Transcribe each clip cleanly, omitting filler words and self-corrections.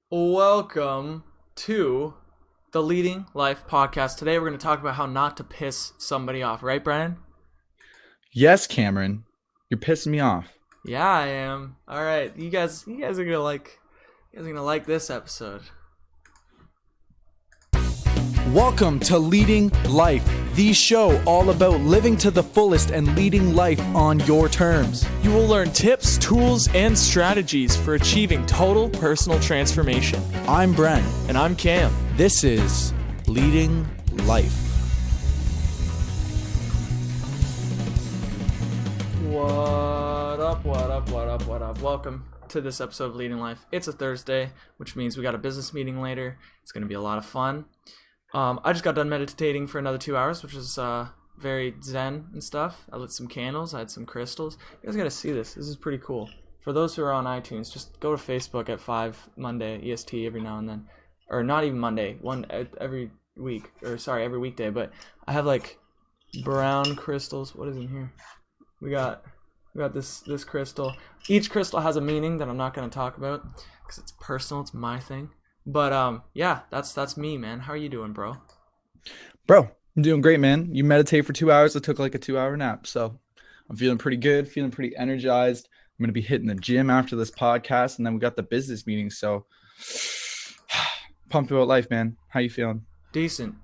Welcome to the Leading Life podcast. Today we're going to talk about how not to piss somebody off, right, Brennan? Yes, Cameron, you're pissing me off. Yeah, I am. All right, you guys are gonna like this episode. Welcome to Leading Life, the show all about living to the fullest and leading life on your terms. You will learn tips, tools, and strategies for achieving total personal transformation. I'm Bren. And I'm Cam. This is Leading Life. What up, what up, what up, what up? Welcome to this episode of Leading Life. It's a Thursday, which means we got a business meeting later. It's going to be a lot of fun. I just got done meditating for another 2 hours, which is very zen and stuff. I lit some candles. I had some crystals. You guys got to see this. This is pretty cool. For those who are on iTunes, just go to Facebook at 5 Monday EST every now and then. Or not even Monday, every week. Or sorry, every weekday. But I have like brown crystals. What is in here? We got this crystal. Each crystal has a meaning that I'm not going to talk about because it's personal. It's my thing. But yeah, that's me, man. How are you doing, bro? Bro, I'm doing great, man. You meditate for 2 hours. I took like a 2 hour nap. So I'm feeling pretty good, feeling pretty energized. I'm going to be hitting the gym after this podcast. And then we got the business meeting. So pumped about life, man. How you feeling? Decent.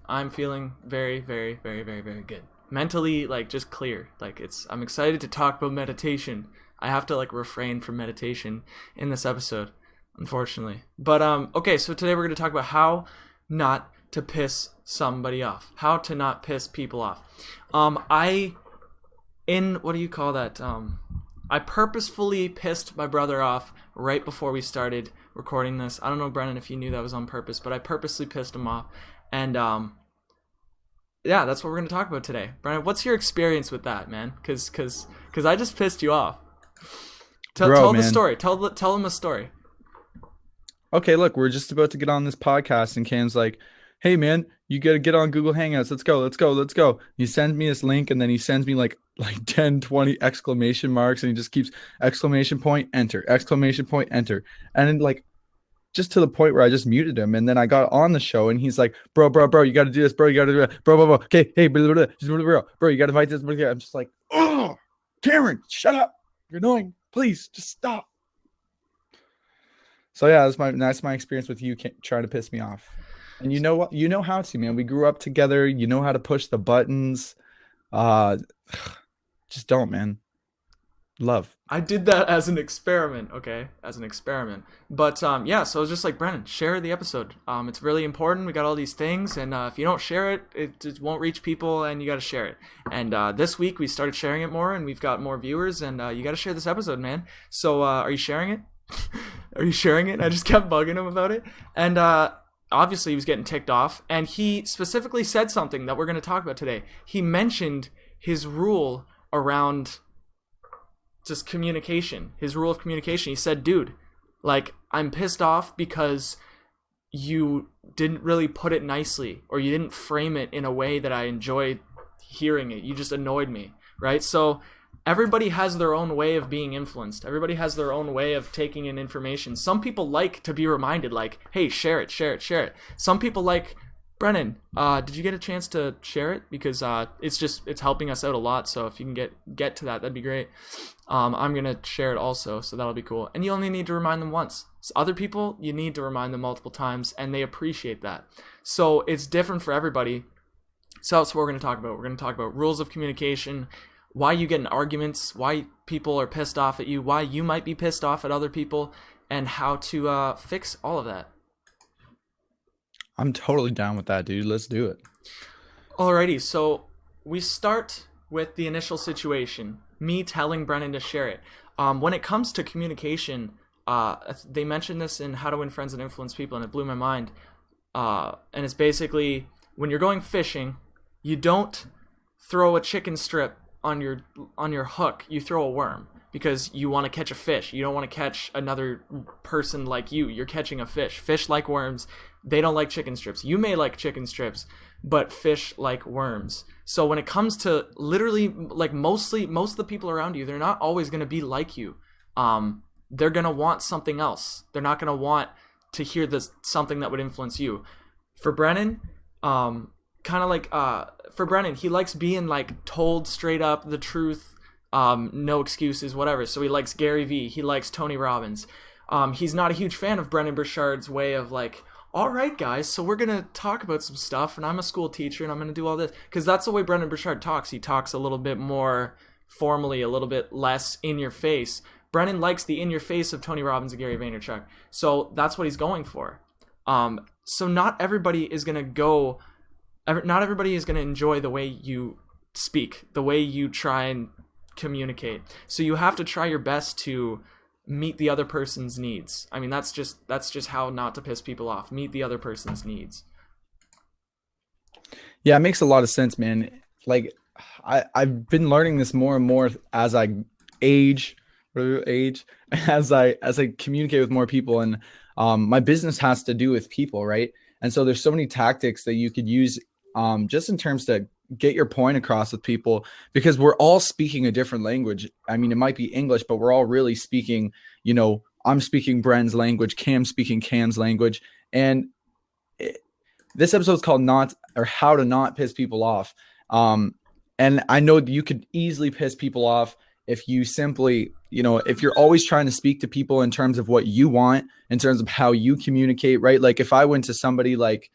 I'm feeling very, very, very, very, very good. Mentally, like, just clear. Like, I'm excited to talk about meditation. I have to like refrain from meditation in this episode, unfortunately. But okay, so today we're going to talk about how not to piss somebody off. How to not piss people off. What do you call that? I purposefully pissed my brother off right before we started recording this. I don't know, Brennan, if you knew that was on purpose, but I purposely pissed him off. And yeah, that's what we're going to talk about today. Brennan, what's your experience with that, man? Cuz I just pissed you off. Tell the story. Tell him a story. Okay, look, we're just about to get on this podcast. And Cam's like, hey, man, you got to get on Google Hangouts. Let's go. He sends me this link and then he sends me like 10, 20 exclamation marks. And he just keeps exclamation point, enter. And then like, just to the point where I just muted him. And then I got on the show and he's like, bro, you got to do this, bro. You got to do that, bro. Okay, hey, bro, you got to fight this. I'm just like, oh, Cameron, shut up. You're annoying. Please, just stop. So yeah, that's my experience with you trying to piss me off. And you know what? You know how to, man. We grew up together. You know how to push the buttons. Just don't, man. Love. I did that as an experiment, okay? As an experiment. But yeah, so I was just like, Brennan, share the episode. It's really important. We got all these things, and if you don't share it, it won't reach people, and you got to share it. And this week we started sharing it more, and we've got more viewers, and you got to share this episode, man. So are you sharing it? Are you sharing it? I just kept bugging him about it. And obviously he was getting ticked off, and he specifically said something that we're going to talk about today. He mentioned his rule around just communication, his rule of communication. He said, dude, like, I'm pissed off because you didn't really put it nicely, or you didn't frame it in a way that I enjoyed hearing it. You just annoyed me, right? So everybody has their own way of being influenced. Everybody has their own way of taking in information. Some people like to be reminded, like, hey, share it. Some people like, Brennan, did you get a chance to share it? Because it's helping us out a lot. So if you can get to that, that'd be great. I'm gonna share it also, so that'll be cool. And you only need to remind them once. So other people, you need to remind them multiple times, and they appreciate that. So it's different for everybody. So that's what we're gonna talk about. We're gonna talk about rules of communication, why you get in arguments, why people are pissed off at you, why you might be pissed off at other people, and how to fix all of that. I'm totally down with that, dude. Let's do it. Alrighty, so we start with the initial situation, me telling Brennan to share it. When it comes to communication, they mentioned this in How to Win Friends and Influence People, and it blew my mind. And it's basically, when you're going fishing, you don't throw a chicken strip on your hook. You throw a worm, because you want to catch a fish. You don't want to catch another person like you. You're catching a fish. Fish like worms. They don't like chicken strips. You may like chicken strips, but fish like worms. So when it comes to literally, like, most of the people around you, they're not always going to be like you. They're going to want something else. They're not going to want to hear this something that would influence you. For Brennan, kind of like for Brennan, he likes being like told straight up the truth, no excuses, whatever. So he likes Gary Vee, he likes Tony Robbins. He's not a huge fan of Brennan Burchard's way of like, all right, guys, so we're gonna talk about some stuff, and I'm a school teacher, and I'm gonna do all this, because that's the way Brennan Burchard talks. He talks a little bit more formally, a little bit less in your face. Brennan likes the in your face of Tony Robbins and Gary Vaynerchuk, so that's what he's going for. So not everybody is gonna not everybody is gonna enjoy the way you speak, the way you try and communicate. So you have to try your best to meet the other person's needs. I mean, that's just how not to piss people off. Meet the other person's needs. Yeah, it makes a lot of sense, man. Like I've been learning this more and more as I age, as I communicate with more people, and my business has to do with people, right? And so there's so many tactics that you could use just in terms to get your point across with people, because we're all speaking a different language. I mean, it might be English, but we're all really speaking, I'm speaking Bren's language, Cam's speaking Cam's language. And this episode is called How to Not Piss People Off. And I know that you could easily piss people off if you simply, if you're always trying to speak to people in terms of what you want, in terms of how you communicate, right? Like if I went to somebody like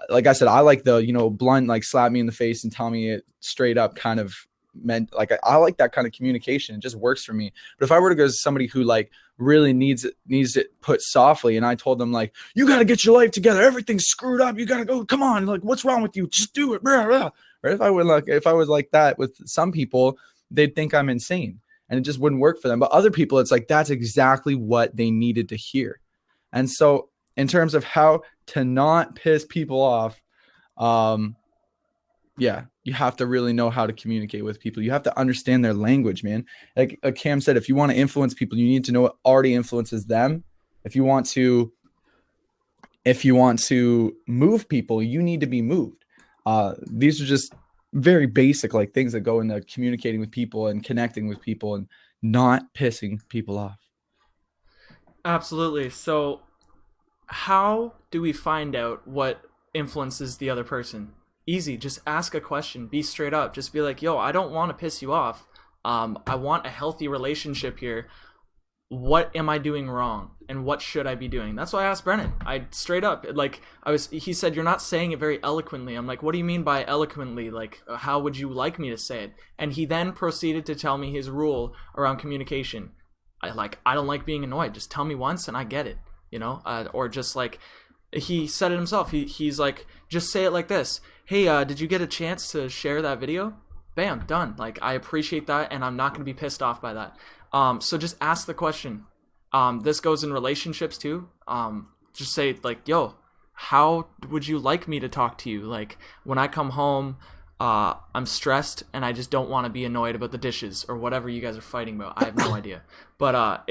I said, I like the, blunt, like slap me in the face and tell me it straight up kind of meant, like, I like that kind of communication. It just works for me. But if I were to go to somebody who like really needs it put softly, and I told them like, you got to get your life together, everything's screwed up, you got to go, come on, like, what's wrong with you? Just do it. Right? If I was like that with some people, they'd think I'm insane, and it just wouldn't work for them. But other people, it's like, that's exactly what they needed to hear. And so in terms of how to not piss people off, you have to really know how to communicate with people. You have to understand their language, man. Like Cam said, if you want to influence people, you need to know what already influences them. If you want to move people, you need to be moved. These are just very basic like things that go into communicating with people and connecting with people and not pissing people off. Absolutely. So how do we find out what influences the other person? Easy. Just ask a question. Be straight up. Just be like, yo, I don't want to piss you off. I want a healthy relationship here. What am I doing wrong? And what should I be doing? That's why I asked Brennan. I straight up, he said, you're not saying it very eloquently. I'm like, what do you mean by eloquently? Like, how would you like me to say it? And he then proceeded to tell me his rule around communication. I don't like being annoyed. Just tell me once and I get it. Or just like he said it himself. He's like, just say it like this. Hey, did you get a chance to share that video? Bam, done. Like, I appreciate that, and I'm not going to be pissed off by that. So just ask the question. This goes in relationships too. Just say like, yo, how would you like me to talk to you? Like when I come home, I'm stressed and I just don't want to be annoyed about the dishes or whatever you guys are fighting about. I have no idea. But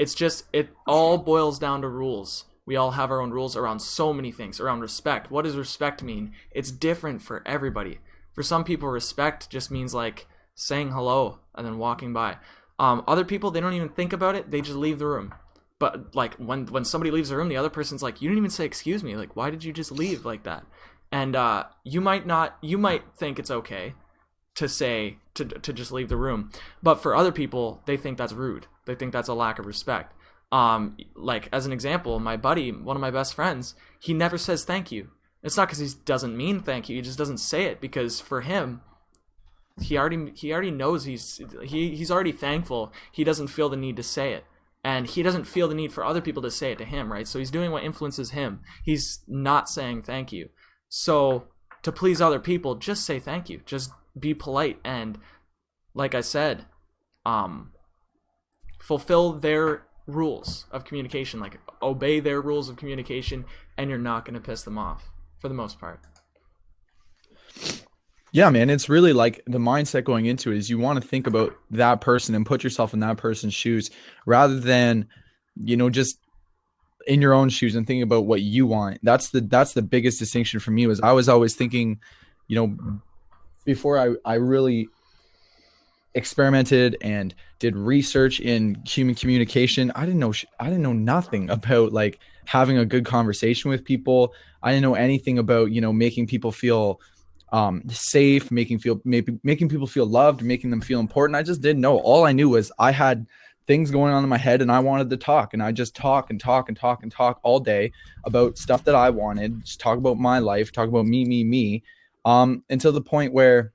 it all boils down to rules. We all have our own rules around so many things, around respect. What does respect mean? It's different for everybody. For some people, respect just means like saying hello and then walking by. Other people, they don't even think about it. They just leave the room. But like when somebody leaves the room, the other person's like, you didn't even say excuse me. Like, why did you just leave like that? And you might think it's okay to say to just leave the room. But for other people, they think that's rude. They think that's a lack of respect. Like as an example, my buddy, one of my best friends, he never says thank you. It's not because he doesn't mean thank you. He just doesn't say it because for him, he already knows he's already thankful. He doesn't feel the need to say it, and he doesn't feel the need for other people to say it to him, right? So he's doing what influences him. He's not saying thank you. So to please other people, just say thank you. Just be polite, and like I said, fulfill their rules of communication, like obey their rules of communication, and you're not going to piss them off for the most part. Yeah, man, it's really like the mindset going into it is you want to think about that person and put yourself in that person's shoes rather than, just in your own shoes and thinking about what you want. That's the biggest distinction for me was I was always thinking, before I really experimented and did research in human communication. I didn't know nothing about like having a good conversation with people. I didn't know anything about, making people feel safe, making people feel loved, making them feel important. I just didn't know. All I knew was I had things going on in my head and I wanted to talk, and I just talk and talk and talk and talk all day about stuff that I wanted, just talk about my life, talk about me, until the point where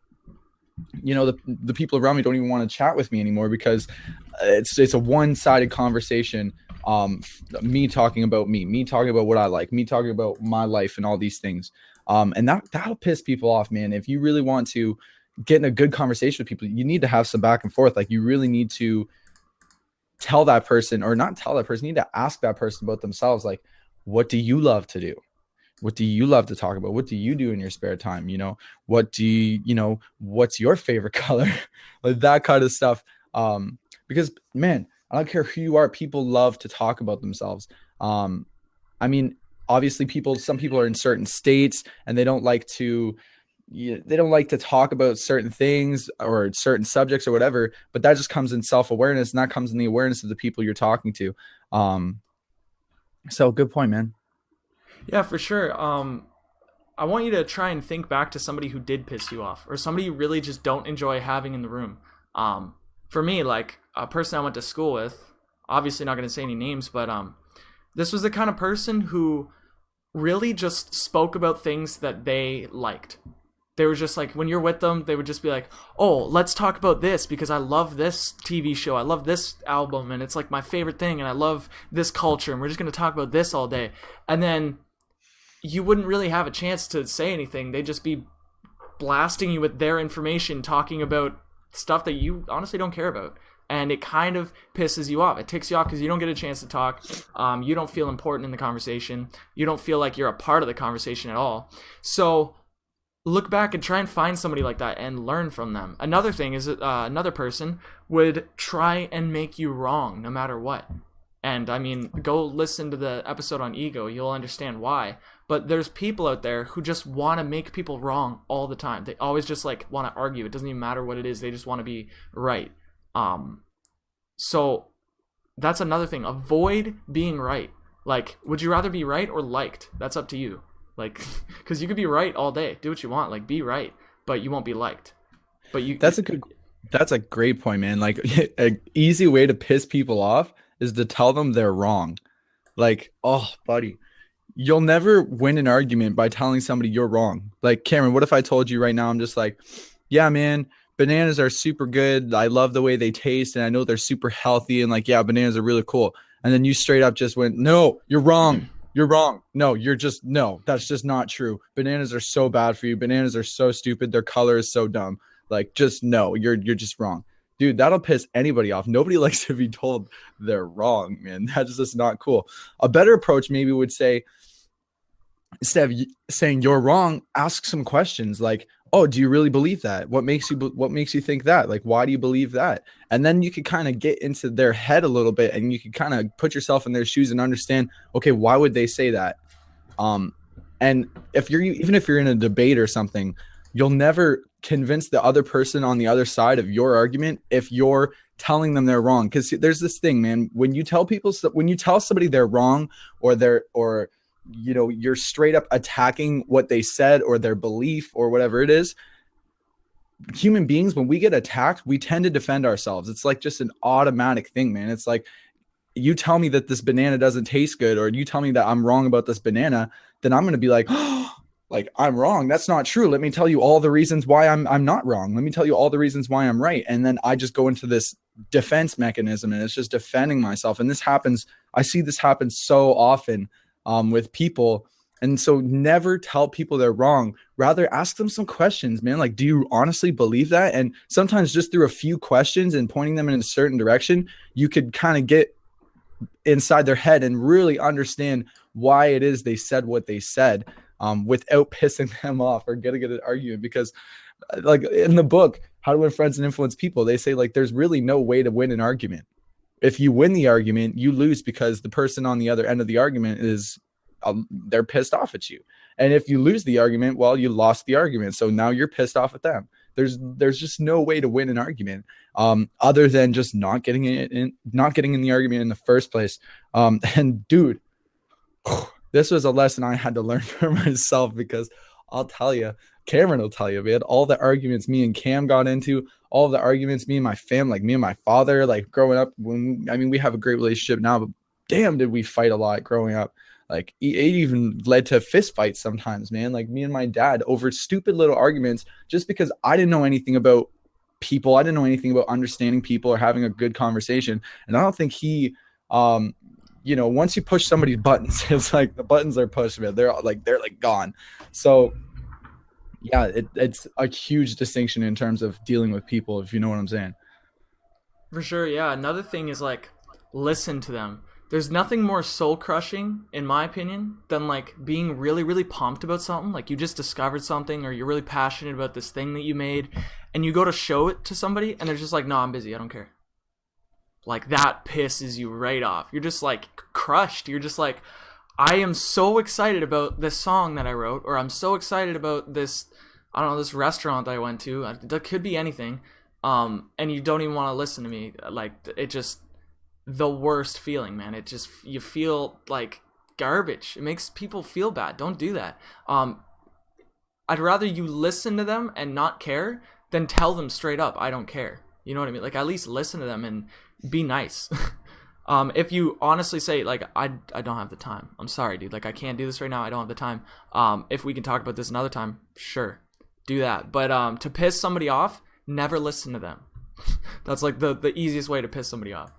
the people around me don't even want to chat with me anymore, because it's a one-sided conversation. Me talking about me talking about what I like, me talking about my life and all these things. And that'll piss people off, man. If you really want to get in a good conversation with people, you need to have some back and forth. Like, you really need to tell that person, or not tell that person, you need to ask that person about themselves. Like, what do you love to do? What do you love to talk about? What do you do in your spare time? What's your favorite color? Like that kind of stuff. Because man, I don't care who you are, people love to talk about themselves. I mean, obviously some people are in certain states and they don't like to talk about certain things or certain subjects or whatever, but that just comes in self-awareness, and that comes in the awareness of the people you're talking to. So good point, man. Yeah, for sure. I want you to try and think back to somebody who did piss you off, or somebody you really just don't enjoy having in the room. For me, like a person I went to school with, obviously not going to say any names, but this was the kind of person who really just spoke about things that they liked. They were just like, when you're with them, they would just be like, oh, let's talk about this because I love this TV show. I love this album and it's like my favorite thing, and I love this culture, and we're just going to talk about this all day. And then you wouldn't really have a chance to say anything. They'd just be blasting you with their information, talking about stuff that you honestly don't care about. And it kind of pisses you off. It ticks you off because you don't get a chance to talk. You don't feel important in the conversation. You don't feel like you're a part of the conversation at all. So look back and try and find somebody like that and learn from them. Another thing is another person would try and make you wrong no matter what. And I mean, go listen to the episode on ego. You'll understand why. But there's people out there who just want to make people wrong all the time. They always just like want to argue. It doesn't even matter what it is. They just want to be right. So that's another thing. Avoid being right. Like, would you rather be right or liked? That's up to you. Like, because you could be right all day. Do what you want. Like, be right, but you won't be liked. But you. That's a great point, man. Like, an easy way to piss people off is to tell them they're wrong. Like, oh, buddy, you'll never win an argument by telling somebody you're wrong. Like, Cameron, what if I told you right now, I'm just like, yeah, man, bananas are super good. I love the way they taste, and I know they're super healthy, and like, yeah, bananas are really cool. And then you straight up just went, no, you're wrong. You're wrong. No, no, that's just not true. Bananas are so bad for you. Bananas are so stupid. Their color is so dumb. Like, just no, you're just wrong. Dude, that'll piss anybody off. Nobody likes to be told they're wrong, man. That's just not cool. A better approach maybe would say, instead of saying you're wrong, ask some questions like, oh, do you really believe that? What makes you think that? Like, why do you believe that? And then you could kind of get into their head a little bit, and you could kind of put yourself in their shoes and understand, okay, why would they say that? And even if you're in a debate or something, you'll never convince the other person on the other side of your argument if you're telling them they're wrong. Because there's this thing, man, when you tell somebody they're wrong, or you're straight up attacking what they said or their belief or whatever it is. Human beings, when we get attacked, we tend to defend ourselves. It's like just an automatic thing, man. It's like, you tell me that this banana doesn't taste good, or you tell me that I'm wrong about this banana, then I'm going to be like, oh, like, I'm wrong. That's not true. Let me tell you all the reasons why I'm not wrong. Let me tell you all the reasons why I'm right. And then I just go into this defense mechanism, and it's just defending myself. And I see this happen so often with people. And so never tell people they're wrong. Rather ask them some questions, man. Like, do you honestly believe that? And sometimes just through a few questions and pointing them in a certain direction, you could kind of get inside their head and really understand why it is they said what they said, without pissing them off or getting an argument. Because like in the book, How to Win Friends and Influence People, they say like, there's really no way to win an argument. If you win the argument, you lose because the person on the other end of the argument is they're pissed off at you. And if you lose the argument, well, you lost the argument. So now you're pissed off at them. There's just no way to win an argument other than just not getting in the argument in the first place. And dude, this was a lesson I had to learn for myself, because I'll tell you, Cameron will tell you, man, all the arguments me and Cam got into, all the arguments me and my family, like me and my father, like growing up, we have a great relationship now, but damn, did we fight a lot growing up. Like it even led to fist fights sometimes, man. Like me and my dad over stupid little arguments, just because I didn't know anything about people. I didn't know anything about understanding people or having a good conversation. And I don't think he, once you push somebody's buttons, it's like the buttons are pushed, man. They're like gone. So yeah, it's a huge distinction in terms of dealing with people, if you know what I'm saying. For sure, yeah. Another thing is like listen to them. There's nothing more soul crushing, in my opinion, than like being really, really pumped about something. Like you just discovered something, or you're really passionate about this thing that you made, and you go to show it to somebody, and they're just like, "No, I'm busy. I don't care." Like that pisses you right off. You're just like crushed. You're just like, I am so excited about this song that I wrote, or I'm so excited about this, I don't know, this restaurant that I went to. That could be anything. And you don't even want to listen to me. Like it just, the worst feeling, man. It just, you feel like garbage. It makes people feel bad. Don't do that. I'd rather you listen to them and not care than tell them straight up, I don't care. You know what I mean? Like at least listen to them and be nice. If you honestly say like, I don't have the time. I'm sorry, dude. Like I can't do this right now. I don't have the time. If we can talk about this another time, sure, do that. But to piss somebody off, never listen to them. That's like the easiest way to piss somebody off.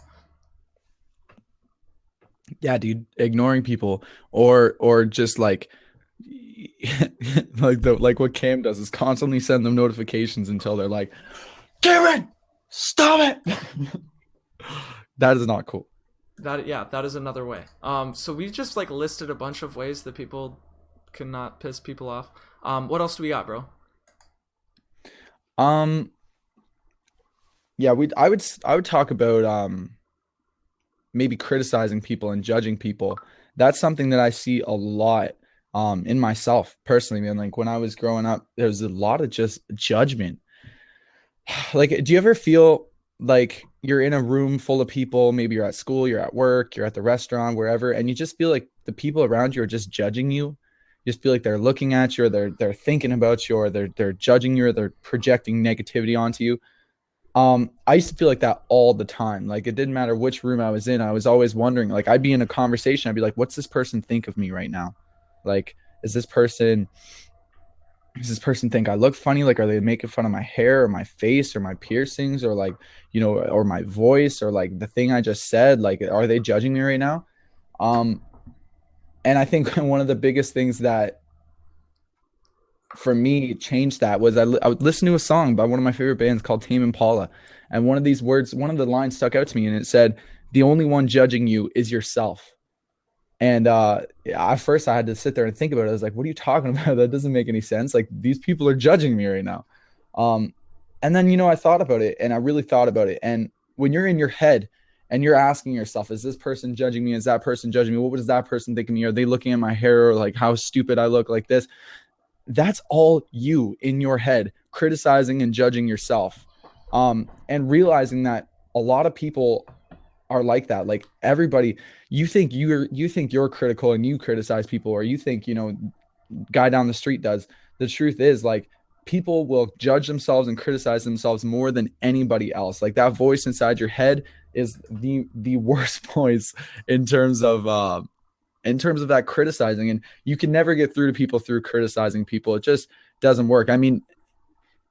Yeah, dude, ignoring people or just like like what Cam does is constantly send them notifications until they're like, Cameron, stop it. That is not cool. That is another way. So we just like listed a bunch of ways that people cannot piss people off. What else do we got, bro? Yeah, I would talk about maybe criticizing people and judging people. That's something that I see a lot in myself personally, man. Like when I was growing up, there was a lot of just judgment. Like, do you ever feel like you're in a room full of people, maybe you're at school, you're at work, you're at the restaurant, wherever, and you just feel like the people around you are just judging you? You just feel like they're looking at you, or they're thinking about you, or they're judging you, or they're projecting negativity onto you. I used to feel like that all the time. Like it didn't matter which room I was in. I was always wondering, like I'd be in a conversation. I'd be like, what's this person think of me right now? Like, does this person think I look funny? Like, are they making fun of my hair or my face or my piercings or like, or my voice or like the thing I just said? Like, are they judging me right now? And I think one of the biggest things that for me changed that was I would listen to a song by one of my favorite bands called Tame Impala, and one of the lines stuck out to me, and it said, "The only one judging you is yourself." And at first I had to sit there and think about it. I was like, what are you talking about? That doesn't make any sense. Like these people are judging me right now. And then I thought about it, and I really thought about it. And when you're in your head and you're asking yourself, is this person judging me? Is that person judging me? What does that person think of me? Are they looking at my hair, or like how stupid I look like this? That's all you in your head criticizing and judging yourself. And realizing that a lot of people are like that. Like everybody, you think you're critical and you criticize people, or you think, guy down the street does. The truth is, like, people will judge themselves and criticize themselves more than anybody else. Like that voice inside your head is the worst voice in terms of that criticizing, and you can never get through to people through criticizing people. It just doesn't work. I mean,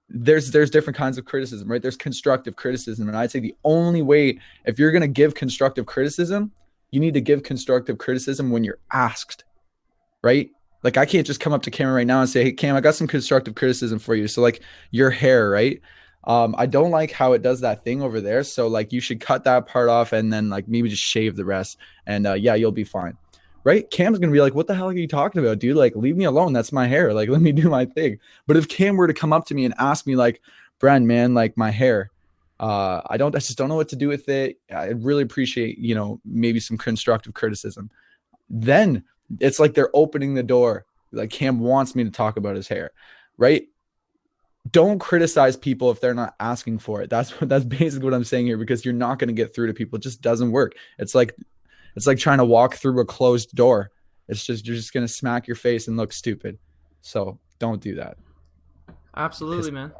there's different kinds of criticism, right? There's constructive criticism, and I'd say the only way, if you're going to give constructive criticism, you need to give constructive criticism when you're asked, right? Like I can't just come up to Cam right now and say, hey Cam, I got some constructive criticism for you. So like your hair, right? I don't like how it does that thing over there. So like you should cut that part off and then like maybe just shave the rest, and yeah, you'll be fine. Right? Cam's going to be like, what the hell are you talking about, dude? Like, leave me alone. That's my hair. Like, let me do my thing. But if Cam were to come up to me and ask me like, Bren, man, like my hair, I just don't know what to do with it. I really appreciate, maybe some constructive criticism. Then it's like they're opening the door. Like Cam wants me to talk about his hair, right? don't criticize people if they're not asking for it. That's basically what I'm saying here, because you're not going to get through to people. It just doesn't work. It's like trying to walk through a closed door. It's just, you're just going to smack your face and look stupid. So don't do that. Absolutely, man.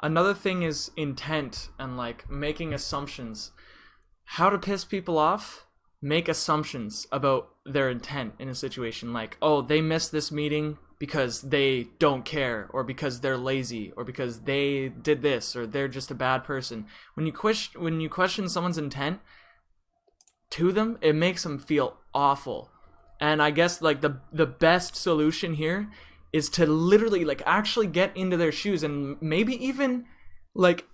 Another thing is intent and like making assumptions. How to piss people off? Make assumptions about their intent in a situation, like, oh, they missed this meeting because they don't care, or because they're lazy, or because they did this, or they're just a bad person. When you question someone's intent to them, it makes them feel awful. And I guess like the best solution here is to literally like actually get into their shoes, and maybe even like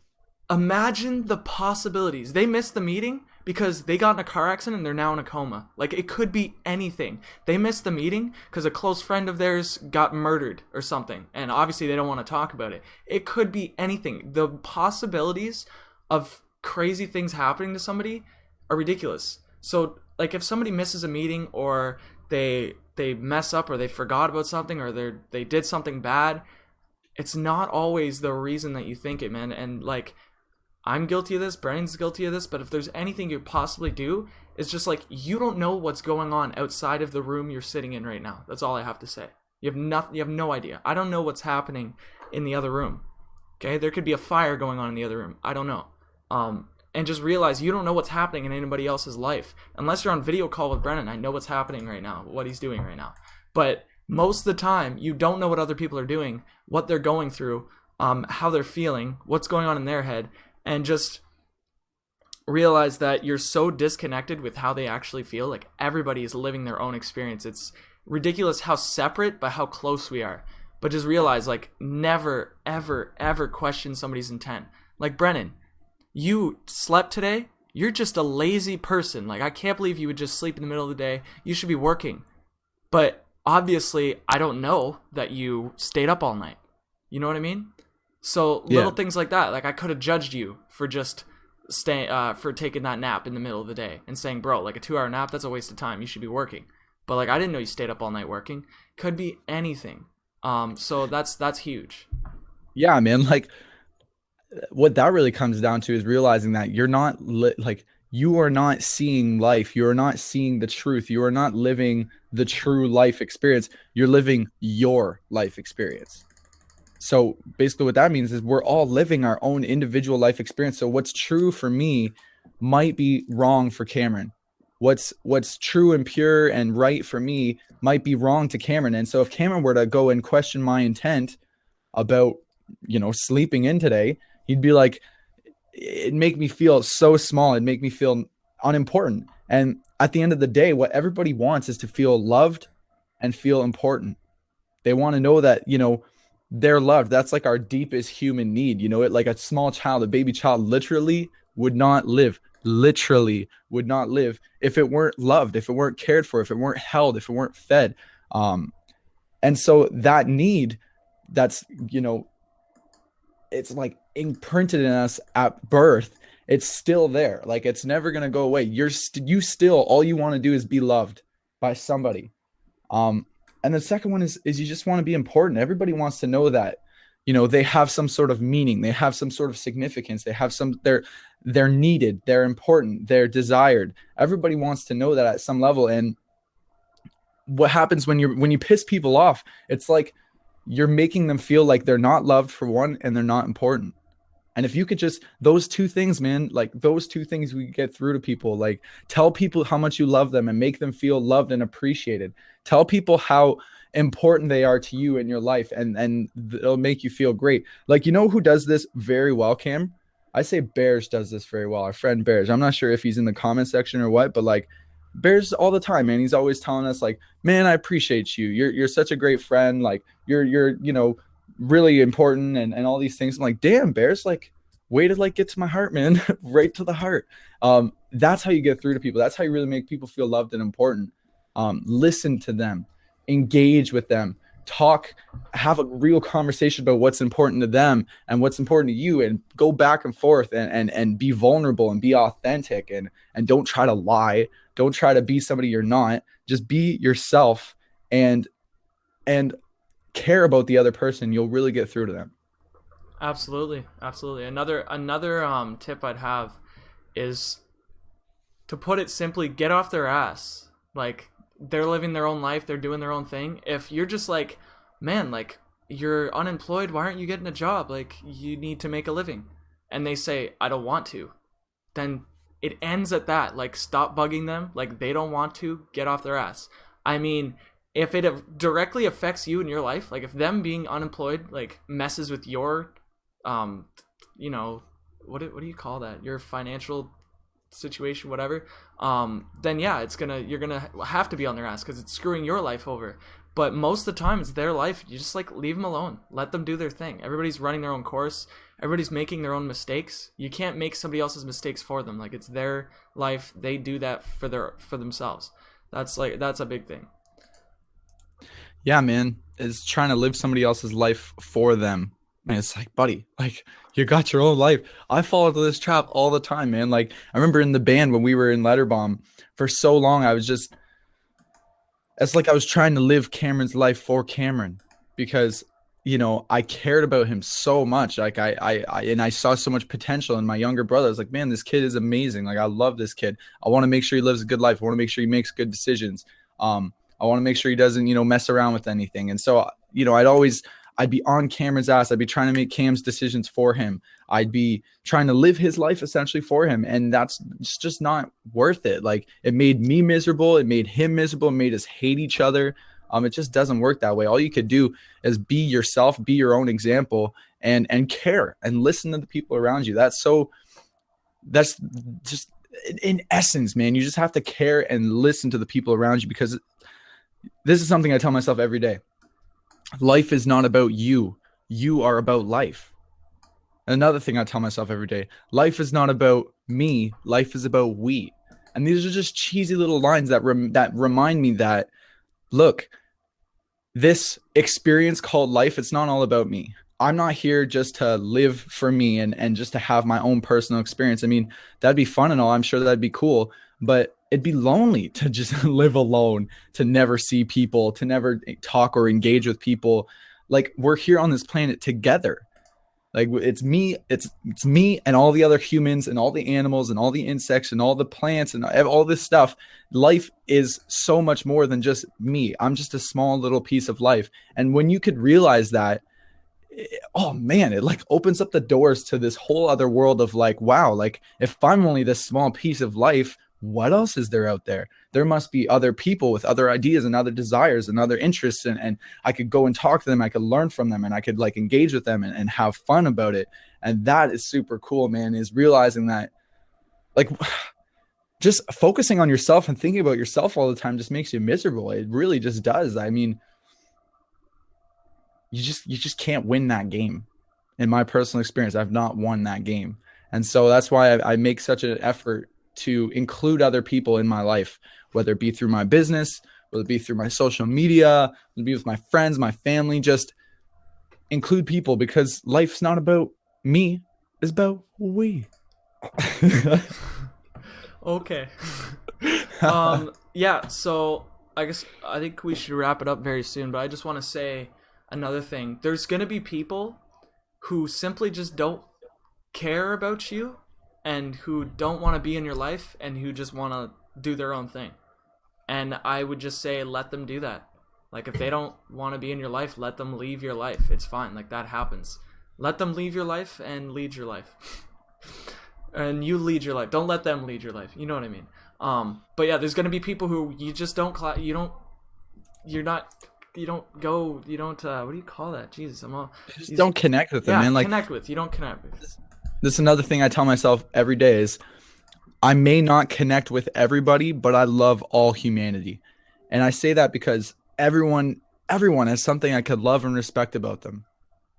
imagine the possibilities. They missed the meeting because they got in a car accident and they're now in a coma. Like, it could be anything. They missed the meeting because a close friend of theirs got murdered or something, and obviously they don't want to talk about it. It could be anything. The possibilities of crazy things happening to somebody are ridiculous. So like, if somebody misses a meeting, or they mess up, or they forgot about something, or they did something bad, it's not always the reason that you think it, man. And like, I'm guilty of this, Brennan's guilty of this, but if there's anything you possibly do, it's just like, you don't know what's going on outside of the room you're sitting in right now. That's all I have to say. You have no idea. I don't know what's happening in the other room. Okay? There could be a fire going on in the other room. I don't know. And just realize you don't know what's happening in anybody else's life. Unless you're on video call with Brennan, I know what's happening right now, what he's doing right now. But most of the time, you don't know what other people are doing, what they're going through, how they're feeling, what's going on in their head, and just realize that you're so disconnected with how they actually feel. Like, everybody is living their own experience. It's ridiculous how separate but how close we are. But just realize, like, never, ever, ever question somebody's intent. Like, Brennan, you slept today? You're just a lazy person. Like, I can't believe you would just sleep in the middle of the day. You should be working. But obviously, I don't know that you stayed up all night. You know what I mean? So little things like that. Like, I could have judged you for just for taking that nap in the middle of the day and saying, bro, like, a 2-hour nap, that's a waste of time. You should be working. But like, I didn't know you stayed up all night working. Could be anything. So that's huge. Yeah, man. Like, what that really comes down to is realizing that you're not like, you are not seeing life. You are not seeing the truth. You are not living the true life experience. You're living your life experience. So basically what that means is we're all living our own individual life experience. So what's true for me might be wrong for Cameron. What's true and pure and right for me might be wrong to Cameron. And so if Cameron were to go and question my intent about, sleeping in today, he'd be like, it'd make me feel so small. It'd make me feel unimportant. And at the end of the day, what everybody wants is to feel loved and feel important. They want to know that, they're loved. That's like our deepest human need. Like a small child, a baby child literally would not live if it weren't loved, if it weren't cared for, if it weren't held, if it weren't fed. And so that need, that's, it's like imprinted in us at birth. It's still there. Like, it's never going to go away. You still, all you want to do is be loved by somebody. And the second one is you just want to be important. Everybody wants to know that, they have some sort of meaning. They have some sort of significance. They have they're needed. They're important. They're desired. Everybody wants to know that at some level. And what happens when you piss people off, it's like you're making them feel like they're not loved, for one, and they're not important. And if you could just, those two things, man, like those two things we get through to people, like tell people how much you love them and make them feel loved and appreciated. Tell people how important they are to you in your life, and it'll make you feel great. Like, who does this very well, Cam? I say Bears does this very well. Our friend Bears. I'm not sure if he's in the comment section or what, but like Bears all the time, man. He's always telling us like, man, I appreciate you. You're such a great friend. Like you're really important and all these things. I'm like, damn, Bears, like, way to like get to my heart, man. Right to the heart. That's how you get through to people. That's how you really make people feel loved and important. Listen to them, engage with them, talk, have a real conversation about what's important to them and what's important to you, and go back and forth and be vulnerable and be authentic, and don't try to lie. Don't try to be somebody you're not. Just be yourself and care about the other person. You'll really get through to them. Absolutely, absolutely. Another tip I'd have is, to put it simply, get off their ass. Like, they're living their own life, they're doing their own thing. If you're just like, man, like, you're unemployed, why aren't you getting a job? Like, you need to make a living. And they say, I don't want to. Then it ends at that. Like, stop bugging them. Like, they don't want to, get off their ass. I mean, if it directly affects you in your life, like if them being unemployed like messes with your um you know, what do you call that, your financial situation, whatever, then yeah, you're gonna have to be on their ass because it's screwing your life over. But most of the time it's their life. You just like leave them alone, let them do their thing. Everybody's running their own course, everybody's making their own mistakes. You can't make somebody else's mistakes for them. Like, it's their life, they do that for themselves. That's a big thing. Yeah, man, is trying to live somebody else's life for them. And it's like, buddy, like, you got your own life. I fall into this trap all the time, man. Like, I remember in the band when we were in Letterbomb for so long, it's like I was trying to live Cameron's life for Cameron, because, you know, I cared about him so much. Like, and I saw so much potential in my younger brother. I was like, man, this kid is amazing. Like, I love this kid. I want to make sure he lives a good life. I want to make sure he makes good decisions. I want to make sure he doesn't, you know, mess around with anything. And so, you know, I'd be on Cameron's ass. I'd be trying to make Cam's decisions for him. I'd be trying to live his life essentially for him. And that's just not worth it. Like, it made me miserable. It made him miserable. It made us hate each other. It just doesn't work that way. All you could do is be yourself, be your own example, and care and listen to the people around you. That's just in essence, man, you just have to care and listen to the people around you, because this is something I tell myself every day. Life is not about you. You are about life. Another thing I tell myself every day: life is not about me. Life is about we. And these are just cheesy little lines that remind me that, look, this experience called life, it's not all about me. I'm not here just to live for me and just to have my own personal experience. I mean, that'd be fun and all. I'm sure that'd be cool, but it'd be lonely to just live alone, to never see people, to never talk or engage with people. Like, we're here on this planet together. Like, it's me and all the other humans and all the animals and all the insects and all the plants and all this stuff. Life is so much more than just me. I'm just a small little piece of life. And when you could realize that, oh man, it like opens up the doors to this whole other world of like, wow, like, if I'm only this small piece of life, what else is there out there? There must be other people with other ideas and other desires and other interests. And I could go and talk to them. I could learn from them, and I could like engage with them and have fun about it. And that is super cool, man, is realizing that, like, just focusing on yourself and thinking about yourself all the time just makes you miserable. It really just does. I mean, you just can't win that game. In my personal experience, I've not won that game. And so that's why I make such an effort to include other people in my life, whether it be through my business, whether it be through my social media, whether it be with my friends, my family. Just include people, because life's not about me, it's about we. Okay. Yeah, so I think we should wrap it up very soon, but I just want to say another thing. There's going to be people who simply just don't care about you, and who don't want to be in your life, and who just want to do their own thing. And I would just say, let them do that. Like, if they don't want to be in your life, let them leave your life. It's fine. Like, that happens. Let them leave your life and lead your life. And you lead your life. Don't let them lead your life. You know what I mean? But yeah, there's going to be people who you just don't, what do you call that? Jesus, just don't connect with them, yeah, man. Like, you don't connect with. This is another thing I tell myself every day is, I may not connect with everybody, but I love all humanity. And I say that because everyone has something I could love and respect about them.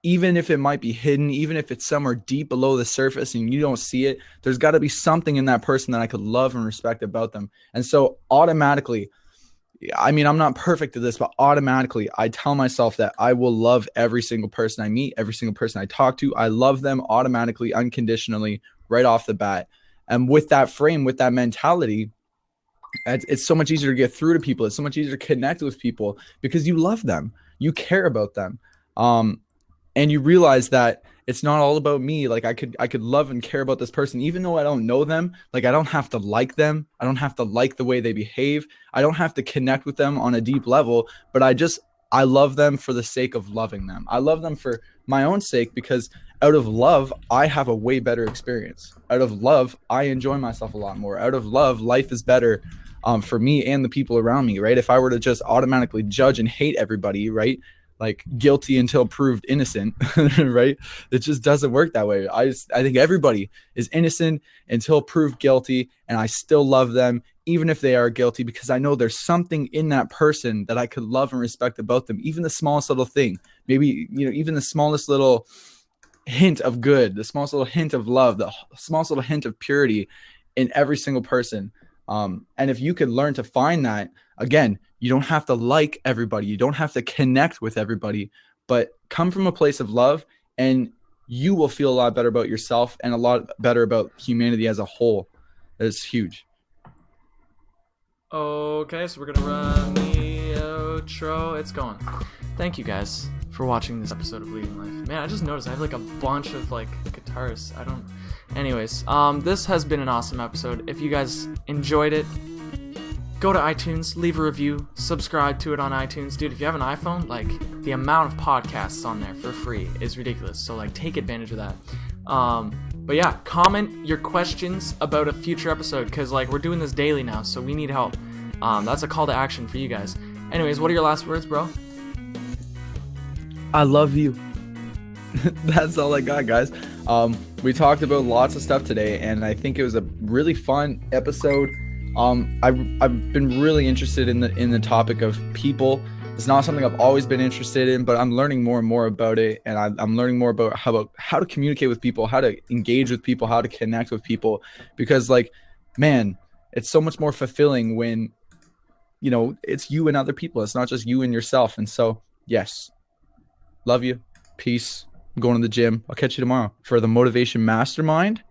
Even if it might be hidden, even if it's somewhere deep below the surface and you don't see it, there's got to be something in that person that I could love and respect about them. And so automatically, I mean, I'm not perfect at this, but automatically I tell myself that I will love every single person I meet, every single person I talk to. I love them automatically, unconditionally, right off the bat. And with that frame, with that mentality, it's so much easier to get through to people. It's so much easier to connect with people because you love them. You care about them. And you realize that it's not all about me. Like I could love and care about this person even though I don't know them. Like I don't have to like them. I don't have to like the way they behave. I don't have to connect with them on a deep level, but I love them for the sake of loving them. I love them for my own sake because out of love, I have a way better experience. Out of love, I enjoy myself a lot more. Out of love, life is better for me and the people around me, right? If I were to just automatically judge and hate everybody, right? Like guilty until proved innocent, right? It just doesn't work that way. I think everybody is innocent until proved guilty, and I still love them even if they are guilty because I know there's something in that person that I could love and respect about them. Even the smallest little thing, maybe even the smallest little hint of good, the smallest little hint of love, the smallest little hint of purity in every single person. And if you could learn to find that, again, you don't have to like everybody. You don't have to connect with everybody, but come from a place of love and you will feel a lot better about yourself and a lot better about humanity as a whole. That's huge. Okay, so we're gonna run the outro. It's going. Thank you guys for watching this episode of Leading Life. Man, I just noticed I have like a bunch of like guitars. Anyways, this has been an awesome episode. If you guys enjoyed it, go to iTunes, leave a review, subscribe to it on iTunes. Dude, if you have an iPhone, like, the amount of podcasts on there for free is ridiculous. So, like, take advantage of that. But yeah, comment your questions about a future episode, because, like, we're doing this daily now, so we need help. That's a call to action for you guys. Anyways, what are your last words, bro? I love you. That's all I got, guys. We talked about lots of stuff today, and I think it was a really fun episode. I've been really interested in the topic of people. It's not something I've always been interested in, but I'm learning more and more about it, and I'm learning more about how to communicate with people, how to engage with people, how to connect with people. Because, like, man, it's so much more fulfilling when it's you and other people. It's not just you and yourself. And so, yes, love you. Peace. I'm going to the gym. I'll catch you tomorrow for the Motivation Mastermind.